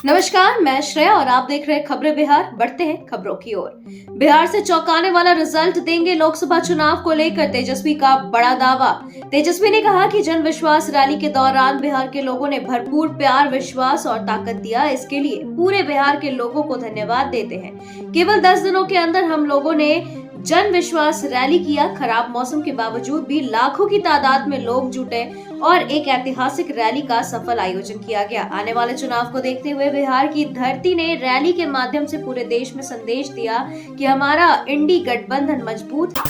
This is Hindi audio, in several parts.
नमस्कार, मैं श्रेया और आप देख रहे हैं खबरें बिहार। बढ़ते हैं खबरों की ओर। बिहार से चौंकाने वाला रिजल्ट देंगे लोकसभा चुनाव को लेकर तेजस्वी का बड़ा दावा। तेजस्वी ने कहा कि जन विश्वास रैली के दौरान बिहार के लोगों ने भरपूर प्यार, विश्वास और ताकत दिया। इसके लिए पूरे बिहार के लोगों को धन्यवाद देते हैं। केवल 10 दिनों के अंदर हम लोगों ने जन विश्वास रैली किया। खराब मौसम के बावजूद भी लाखों की तादाद में लोग जुटे और एक ऐतिहासिक रैली का सफल आयोजन किया गया। आने वाले चुनाव को देखते हुए बिहार की धरती ने रैली के माध्यम से पूरे देश में संदेश दिया कि हमारा इंडी गठबंधन मजबूत है।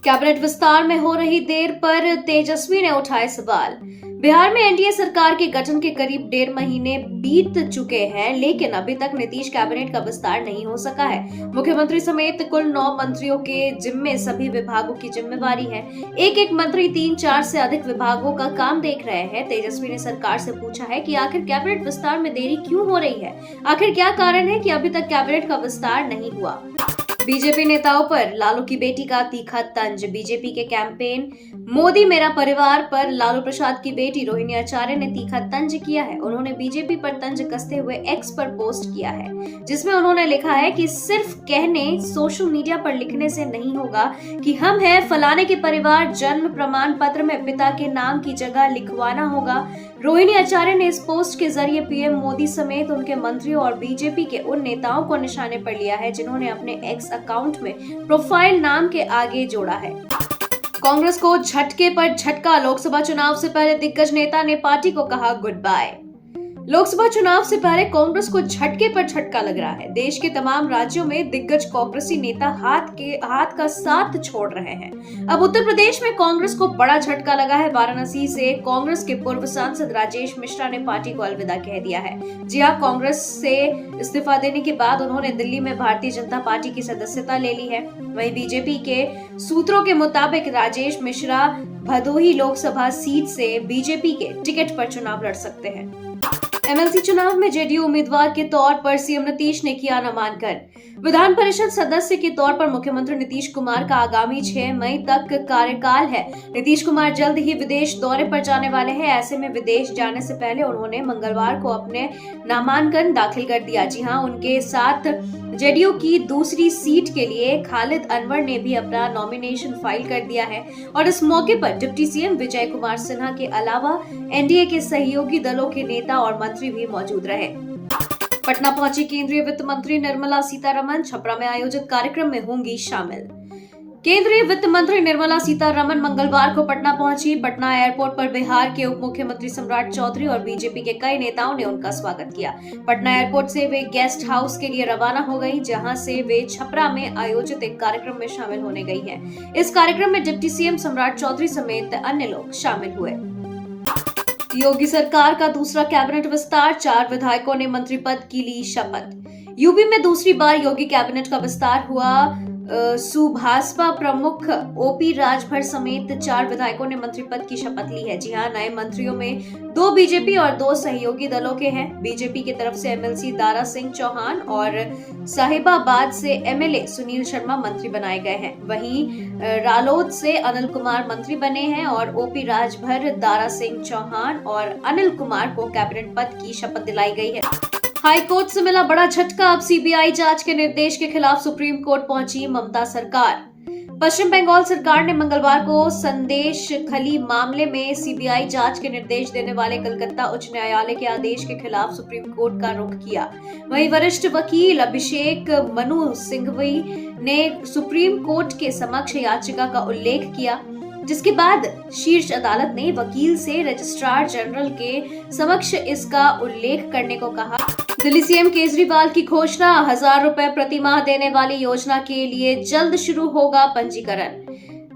कैबिनेट विस्तार में हो रही देर पर तेजस्वी ने उठाए सवाल। बिहार में एनडीए सरकार के गठन के करीब 1.5 महीने बीत चुके हैं, लेकिन अभी तक नीतीश कैबिनेट का विस्तार नहीं हो सका है। मुख्यमंत्री समेत कुल 9 मंत्रियों के जिम्मे सभी विभागों की जिम्मेवारी है। एक मंत्री 3-4 से अधिक विभागों का काम देख रहे हैं। तेजस्वी ने सरकार से पूछा है कि आखिर कैबिनेट विस्तार में देरी क्यों हो रही है, आखिर क्या कारण है कि अभी तक कैबिनेट का विस्तार नहीं हुआ। बीजेपी नेताओं पर लालू की बेटी का तीखा तंज। बीजेपी के कैंपेन मोदी मेरा परिवार पर लालू प्रसाद की बेटी रोहिणी आचार्य ने तीखा तंज किया है। उन्होंने बीजेपी पर तंज कसते हुए एक्स पर पोस्ट किया है, जिसमें उन्होंने लिखा है कि सिर्फ कहने, सोशल मीडिया पर लिखने से नहीं होगा कि हम हैं फलाने के परिवार। जन्म प्रमाण पत्र में पिता के नाम की जगह लिखवाना होगा। रोहिणी आचार्य ने इस पोस्ट के जरिए पीएम मोदी समेत उनके मंत्रियों और बीजेपी के उन नेताओं को निशाने पर लिया है जिन्होंने अपने एक्स अकाउंट में प्रोफाइल नाम के आगे जोड़ा है। कांग्रेस को झटके पर झटका। लोकसभा चुनाव से पहले दिग्गज नेता ने पार्टी को कहा गुड बाय। लोकसभा चुनाव से पहले कांग्रेस को झटके पर झटका लग रहा है। देश के तमाम राज्यों में दिग्गज कांग्रेसी नेता हाथ का साथ छोड़ रहे हैं। अब उत्तर प्रदेश में कांग्रेस को बड़ा झटका लगा है। वाराणसी से कांग्रेस के पूर्व सांसद राजेश मिश्रा ने पार्टी को अलविदा कह दिया है। जी हां, कांग्रेस से इस्तीफा देने के बाद उन्होंने दिल्ली में भारतीय जनता पार्टी की सदस्यता ले ली है। वहीं बीजेपी के सूत्रों के मुताबिक राजेश मिश्रा भदोही लोकसभा सीट से बीजेपी के टिकट पर चुनाव लड़ सकते हैं। एमएलसी चुनाव में जेडीयू उम्मीदवार के तौर पर सीएम नीतीश ने किया नामांकन। विधान परिषद सदस्य के तौर पर मुख्यमंत्री नीतीश कुमार का आगामी 6 मई तक कार्यकाल है। नीतीश कुमार जल्द ही विदेश दौरे पर जाने वाले हैं। ऐसे में विदेश जाने से पहले उन्होंने मंगलवार को अपने नामांकन दाखिल कर दिया। जी हां, उनके साथ जेडीयू की दूसरी सीट के लिए खालिद अनवर ने भी अपना नॉमिनेशन फाइल कर दिया है और इस मौके पर डिप्टी सीएम विजय कुमार सिन्हा के अलावा एनडीए के सहयोगी दलों के नेता और मंत्री भी मौजूद रहे। पटना पहुंची केंद्रीय वित्त मंत्री निर्मला सीतारमण छपरा में आयोजित कार्यक्रम में होंगी शामिल। केंद्रीय वित्त मंत्री निर्मला सीतारमण मंगलवार को पटना पहुंची। पटना एयरपोर्ट पर बिहार के उप मुख्यमंत्री सम्राट चौधरी और बीजेपी के कई नेताओं ने उनका स्वागत किया। पटना एयरपोर्ट से वे गेस्ट हाउस के लिए रवाना हो गई, जहां से वे छपरा में आयोजित एक कार्यक्रम में शामिल होने गई हैं। इस कार्यक्रम में डिप्टी सीएम सम्राट चौधरी समेत अन्य लोग शामिल हुए। योगी सरकार का दूसरा कैबिनेट विस्तार। 4 विधायकों ने मंत्री पद की ली शपथ। यूपी में दूसरी बार योगी कैबिनेट का विस्तार हुआ। सुभाषपा प्रमुख ओपी राजभर समेत 4 विधायकों ने मंत्री पद की शपथ ली है। जी हां, नए मंत्रियों में 2 बीजेपी और 2 सहयोगी दलों के हैं। बीजेपी की तरफ से एमएलसी दारा सिंह चौहान और साहिबाबाद से एमएलए सुनील शर्मा मंत्री बनाए गए हैं। वहीं रालोद से अनिल कुमार मंत्री बने हैं और ओपी राजभर, दारा सिंह चौहान और अनिल कुमार को कैबिनेट पद की शपथ दिलाई गई है। हाई कोर्ट से मिला बड़ा झटका। अब सीबीआई जांच के निर्देश के खिलाफ सुप्रीम कोर्ट पहुंची ममता सरकार। पश्चिम बंगाल सरकार ने मंगलवार को संदेश खली मामले में सीबीआई जांच के निर्देश देने वाले कलकत्ता उच्च न्यायालय के आदेश के खिलाफ सुप्रीम कोर्ट का रुख किया। वहीं वरिष्ठ वकील अभिषेक मनु सिंघवी ने सुप्रीम कोर्ट के समक्ष याचिका का उल्लेख किया, जिसके बाद शीर्ष अदालत ने वकील से रजिस्ट्रार जनरल के समक्ष इसका उल्लेख करने को कहा। दिल्ली सीएम केजरीवाल की घोषणा। 1000 रुपए प्रति माह देने वाली योजना के लिए जल्द शुरू होगा पंजीकरण।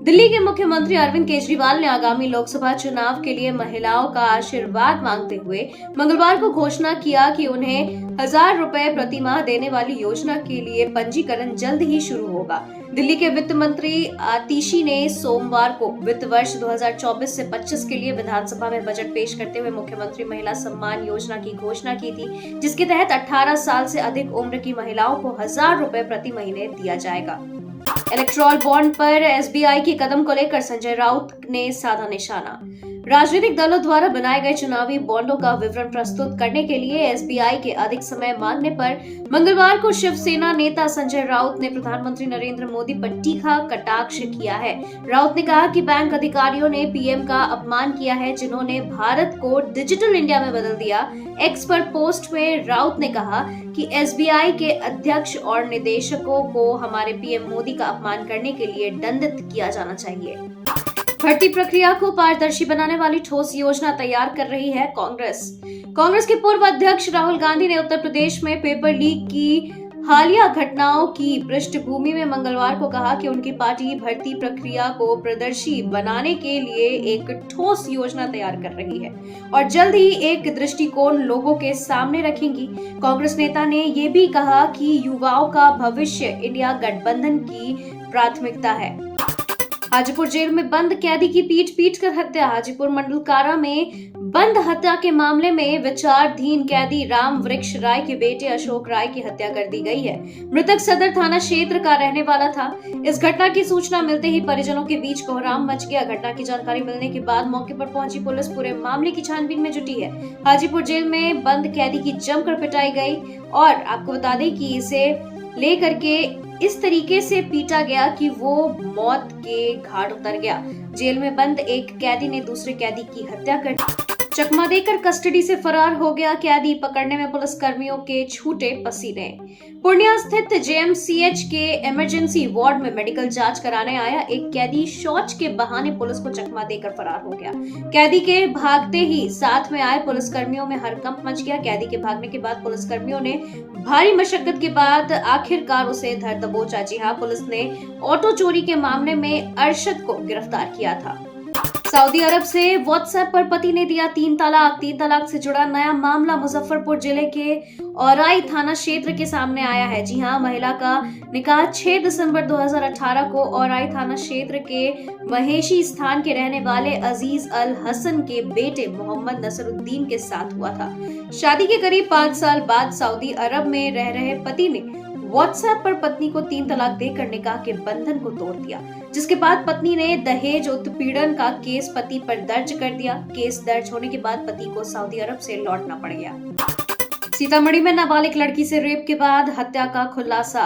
दिल्ली के मुख्यमंत्री अरविंद केजरीवाल ने आगामी लोकसभा चुनाव के लिए महिलाओं का आशीर्वाद मांगते हुए मंगलवार को घोषणा किया कि उन्हें 1000 रुपए प्रति माह देने वाली योजना के लिए पंजीकरण जल्द ही शुरू होगा। दिल्ली के वित्त मंत्री आतिशी ने सोमवार को वित्त वर्ष 2024 से 25 के लिए विधानसभा में बजट पेश करते हुए मुख्यमंत्री महिला सम्मान योजना की घोषणा की थी, जिसके तहत 18 साल से अधिक उम्र की महिलाओं को 1000 रुपए प्रति महीने दिया जाएगा। इलेक्ट्रॉल बॉन्ड पर एसबीआई के कदम को लेकर संजय राउत ने साधा निशाना। राजनीतिक दलों द्वारा बनाए गए चुनावी बॉन्डों का विवरण प्रस्तुत करने के लिए एसबीआई के अधिक समय मांगने पर मंगलवार को शिवसेना नेता संजय राउत ने प्रधानमंत्री नरेंद्र मोदी पर तीखा कटाक्ष किया है। राउत ने कहा कि बैंक अधिकारियों ने पीएम का अपमान किया है, जिन्होंने भारत को डिजिटल इंडिया में बदल दिया। एक्स पर पोस्ट में राउत ने कहा कि एसबीआई के अध्यक्ष और निदेशकों को हमारे पीएम मोदी का अपमान करने के लिए दंडित किया जाना चाहिए। भर्ती प्रक्रिया को पारदर्शी बनाने वाली ठोस योजना तैयार कर रही है कांग्रेस के पूर्व अध्यक्ष राहुल गांधी ने उत्तर प्रदेश में पेपर लीक की हालिया घटनाओं की पृष्ठभूमि में मंगलवार को कहा कि उनकी पार्टी भर्ती प्रक्रिया को पारदर्शी बनाने के लिए एक ठोस योजना तैयार कर रही है और जल्द ही एक दृष्टिकोण लोगों के सामने रखेंगी। कांग्रेस नेता ने ये भी कहा कि युवाओं का भविष्य इंडिया गठबंधन की प्राथमिकता है। हाजीपुर जेल में बंद कैदी की पीट कर हत्या। हाजीपुर मंडल कारा में बंद हत्या के मामले में विचाराधीन कैदी राम वृक्ष राय के बेटे अशोक राय की हत्या कर दी गई है। मृतक सदर थाना क्षेत्र का रहने वाला था। इस घटना की सूचना मिलते ही परिजनों के बीच कोहराम मच गया। घटना की जानकारी मिलने के बाद मौके पर पहुंची पुलिस पूरे मामले की छानबीन में जुटी है। हाजीपुर जेल में बंद कैदी की जमकर पिटाई गई और आपको बता दें कि इसे लेकर के इस तरीके से पीटा गया कि वो मौत के घाट उतर गया। जेल में बंद एक कैदी ने दूसरे कैदी की हत्या कर दी। चकमा देकर कस्टडी से फरार हो गया कैदी। पकड़ने में पुलिस कर्मियों के छूटे पसीने। पूर्णिया स्थित जेएमसीएच के इमरजेंसी वार्ड में मेडिकल जांच कराने आया एक कैदी शौच के बहाने पुलिस को चकमा देकर फरार हो गया। कैदी के भागते ही साथ में आए पुलिस कर्मियों में हड़कंप मच गया। कैदी के भागने के बाद पुलिस कर्मियों ने भारी मशक्कत के बाद आखिरकार उसे धर दबोचा। जी हां, पुलिस ने ऑटो चोरी के मामले में अरशद को गिरफ्तार किया था। सऊदी अरब से व्हाट्सएप पर पति ने दिया 3 तलाक। 3 तलाक से जुड़ा नया मामला मुजफ्फरपुर जिले के औराई थाना क्षेत्र के सामने आया है। जी हां, महिला का निकाह 6 दिसंबर 2018 को औराई थाना क्षेत्र के महेशी स्थान के रहने वाले अजीज अल हसन के बेटे मोहम्मद नसरुद्दीन के साथ हुआ था। शादी के करीब 5 साल बाद सऊदी अरब में रह रहे पति ने व्हाट्सएप पर पत्नी को 3 तलाक देकर निकाह के बंधन को तोड़ दिया, जिसके बाद पत्नी ने दहेज उत्पीड़न का केस पति पर दर्ज कर दिया। केस दर्ज होने के बाद पति को सऊदी अरब से लौटना पड़ गया। सीतामढ़ी में नाबालिग लड़की से रेप के बाद हत्या का खुलासा।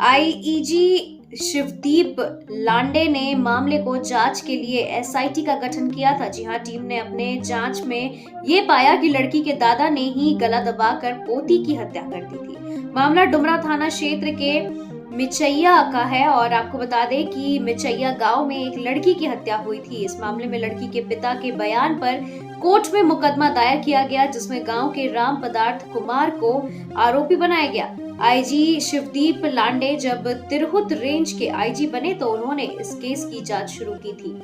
आईजी शिवदीप लांडे ने मामले को जांच के लिए एसआईटी का गठन किया था। जी हां, टीम ने अपने जांच में ये पाया कि लड़की के दादा ने ही गला दबाकर पोती की हत्या कर दी थी। मामला डुमरा थाना क्षेत्र के मिचैया का है और आपको बता दें कि मिचैया गांव में एक लड़की की हत्या हुई थी। इस मामले में लड़की के पिता के बयान पर कोर्ट में मुकदमा दायर किया गया, जिसमें गांव के राम पदार्थ कुमार को आरोपी बनाया गया। आईजी शिवदीप लांडे जब तिरहुत रेंज के आईजी बने तो उन्होंने इस केस की जांच शुरू की थी।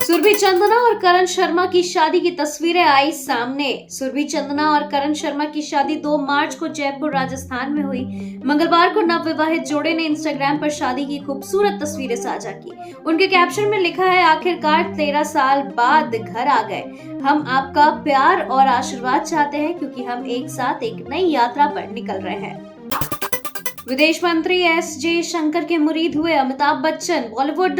सुरभि चंदना और करण शर्मा की शादी की तस्वीरें आई सामने। सुरभि चंदना और करण शर्मा की शादी 2 मार्च को जयपुर राजस्थान में हुई। मंगलवार को नवविवाहित जोड़े ने इंस्टाग्राम पर शादी की खूबसूरत तस्वीरें साझा की। उनके कैप्शन में लिखा है, आखिरकार 13 साल बाद घर आ गए। हम आपका प्यार और आशीर्वाद चाहते हैं क्योंकि हम एक साथ एक नई यात्रा पर निकल रहे हैं। विदेश मंत्री एस जयशंकर के मुरीद हुए अमिताभ बच्चन। बॉलीवुड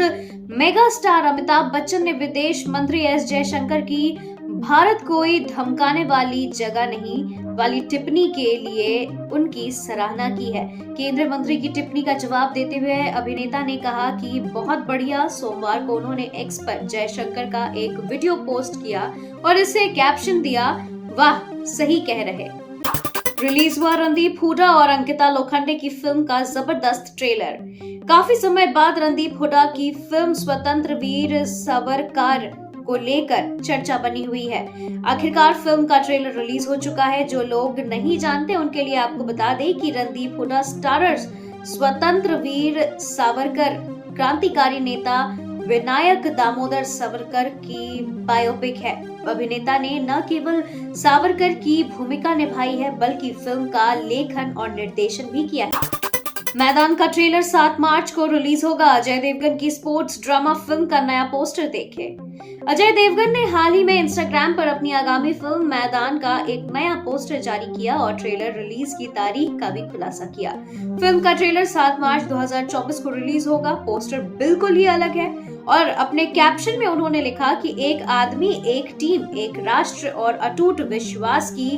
मेगा स्टार अमिताभ बच्चन ने विदेश मंत्री एस जयशंकर की भारत कोई धमकाने वाली जगह नहीं वाली टिप्पणी के लिए उनकी सराहना की है। केंद्रीय मंत्री की टिप्पणी का जवाब देते हुए अभिनेता ने कहा कि बहुत बढ़िया। सोमवार को उन्होंने एक्स पर जयशंकर का एक वीडियो पोस्ट किया और इसे कैप्शन दिया, वाह सही कह रहे। रिलीज हुआ रणदीप हुड्डा और अंकिता लोखंडे की फिल्म का जबरदस्त ट्रेलर। काफी समय बाद रणदीप हुड्डा की फिल्म स्वतंत्र वीर सावरकर को लेकर चर्चा बनी हुई है। आखिरकार फिल्म का ट्रेलर रिलीज हो चुका है। जो लोग नहीं जानते उनके लिए आपको बता दें कि रणदीप हुड्डा स्टारर्स स्वतंत्र वीर सावरकर क्रांतिकारी नेता विनायक दामोदर सावरकर की बायोपिक है। अभिनेता ने न केवल सावरकर की भूमिका निभाई है बल्कि फिल्म का लेखन और निर्देशन भी किया है। मैदान का ट्रेलर 7 मार्च को रिलीज होगा। अजय देवगन की स्पोर्ट्स ड्रामा फिल्म का नया पोस्टर देखें। अजय देवगन ने हाल ही में इंस्टाग्राम पर अपनी आगामी फिल्म मैदान का एक नया पोस्टर जारी किया और ट्रेलर रिलीज की तारीख का भी खुलासा किया। फिल्म का ट्रेलर 7 मार्च 2024 को रिलीज होगा। पोस्टर बिल्कुल ही अलग है और अपने कैप्शन में उन्होंने लिखा कि एक आदमी, एक टीम, एक राष्ट्र और अटूट विश्वास की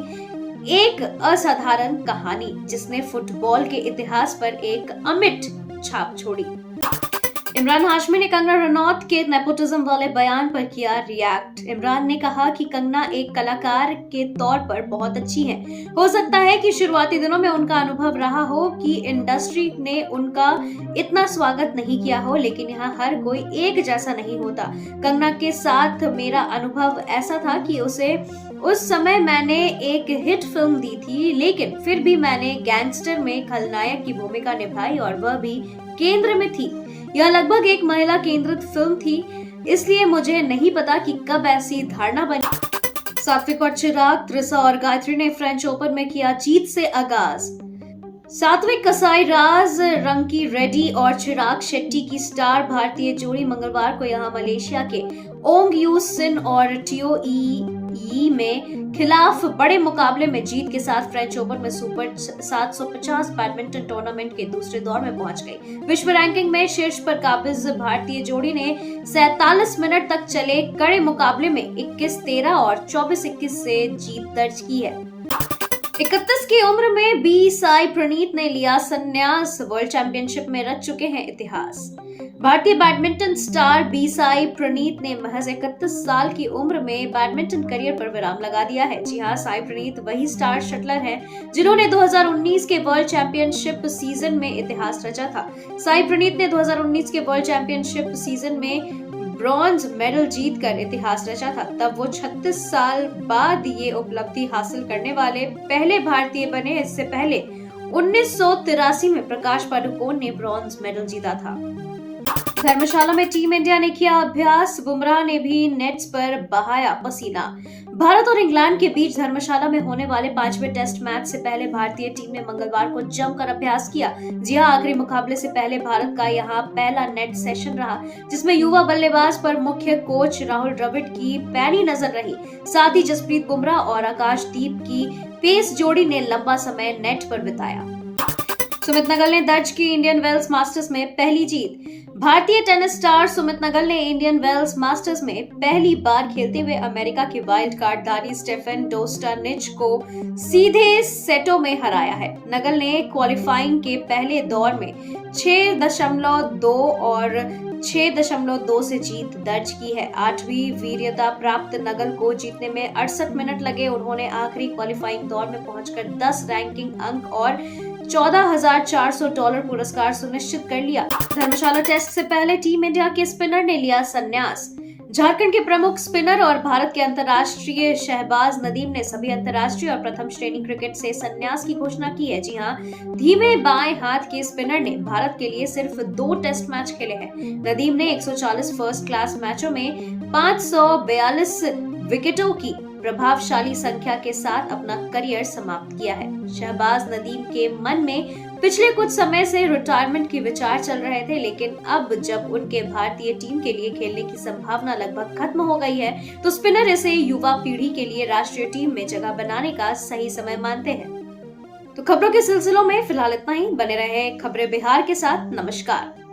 एक असाधारण कहानी जिसने फुटबॉल के इतिहास पर एक अमिट छाप छोड़ी। इमरान हाशमी ने कंगना रनौत के नेपोटिज्म वाले बयान पर किया रिएक्ट। इमरान ने कहा कि कंगना एक कलाकार के तौर पर बहुत अच्छी हैं। हो सकता है कि शुरुआती दिनों में उनका अनुभव रहा हो कि इंडस्ट्री ने उनका इतना स्वागत नहीं किया हो, लेकिन यहाँ हर कोई एक जैसा नहीं होता। कंगना के साथ मेरा अनुभव ऐसा था कि उस समय मैंने एक हिट फिल्म दी थी, लेकिन फिर भी मैंने गैंगस्टर में खलनायक की भूमिका निभाई और वह भी केंद्र में थी। यह लगभग एक महिला केंद्रित फिल्म थी, इसलिए मुझे नहीं पता कि कब ऐसी धारणा बनी। सात्विक और चिराग, त्रिशा और गायत्री ने फ्रेंच ओपन में किया जीत से आगाज। सात्विक कसाई राज रंकी रेड्डी और चिराग शेट्टी की स्टार भारतीय जोड़ी मंगलवार को यहां मलेशिया के ओंग यू सिन और टियो ई में खिलाफ बड़े मुकाबले में जीत के साथ फ्रेंच ओपन में सुपर 750 बैडमिंटन टूर्नामेंट के दूसरे दौर में पहुंच गई। विश्व रैंकिंग में शीर्ष पर काबिज भारतीय जोड़ी ने 47 मिनट तक चले कड़े मुकाबले में 21-13 और 24-21 से जीत दर्ज की है। 31 की उम्र में बी साई प्रणीत ने लिया संन्यास। वर्ल्ड चैंपियनशिप में रच चुके हैं इतिहास। भारतीय badminton star B Sai Praneeth ने महज 31 साल की उम्र में बैडमिंटन करियर पर विराम लगा दिया है। जी हां, साई प्रणीत वही स्टार शटलर हैं जिन्होंने 2019 के वर्ल्ड चैंपियनशिप सीजन में इतिहास रचा था। साई प्रणीत ने 2019 के वर्ल्ड चैंपियनशिप सीजन में ब्रॉन्ज मेडल जीतकर इतिहास रचा था। तब वो 36 साल बाद ये उपलब्धि हासिल करने वाले पहले भारतीय बने। इससे पहले 1983 में प्रकाश पादुकोण ने ब्रॉन्ज मेडल जीता था। धर्मशाला में टीम इंडिया ने किया अभ्यास। बुमराह ने भी नेट्स पर बहाया पसीना। भारत और इंग्लैंड के बीच धर्मशाला में होने वाले 5वें टेस्ट मैच से पहले भारतीय टीम ने मंगलवार को जमकर अभ्यास किया। जी हां, आखिरी मुकाबले से पहले भारत का यहां पहला नेट सेशन रहा, जिसमें युवा बल्लेबाज पर मुख्य कोच राहुल द्रविड़ की पैनी नजर रही। साथ ही जसप्रीत बुमराह और आकाशदीप की पेस जोड़ी ने लंबा समय नेट पर बिताया। सुमित नगल ने दर्ज की इंडियन वेल्स मास्टर्स में पहली जीत। भारतीय टेनिस स्टार सुमित नगल ने इंडियन वेल्स मास्टर्स में पहली बार खेलते हुए अमेरिका के वाइल्ड कार्ड धारी स्टेफन डोस्टानिच को सीधे सेटों में हराया है। नगल ने क्वालिफाइंग के पहले दौर में 6.2 और 6.2 से जीत दर्ज की है। 8वीं वरीयता प्राप्त नगल को जीतने में 68 मिनट लगे। उन्होंने आखिरी क्वालिफाइंग दौर में पहुंचकर 10 रैंकिंग अंक और $14,400 पुरस्कार सुनिश्चित कर लिया। धर्मशाला टेस्ट से पहले टीम इंडिया के स्पिनर ने लिया संन्यास। झारखंड के प्रमुख स्पिनर और भारत के अंतर्राष्ट्रीय शहबाज नदीम ने सभी अंतर्राष्ट्रीय और प्रथम श्रेणी क्रिकेट से संन्यास की घोषणा की है। जी हां, धीमे बाएं हाथ के स्पिनर ने भारत के लिए सिर्फ 2 टेस्ट मैच खेले हैं। नदीम ने 140 फर्स्ट क्लास मैचों में 542 विकेटों की प्रभावशाली संख्या के साथ अपना करियर समाप्त किया है। शहबाज नदीम के मन में पिछले कुछ समय से रिटायरमेंट के विचार चल रहे थे, लेकिन अब जब उनके भारतीय टीम के लिए खेलने की संभावना लगभग खत्म हो गई है, तो स्पिनर इसे युवा पीढ़ी के लिए राष्ट्रीय टीम में जगह बनाने का सही समय मानते हैं। तो खबरों के सिलसिलों में फिलहाल इतना ही। बने रहे खबरें बिहार के साथ। नमस्कार।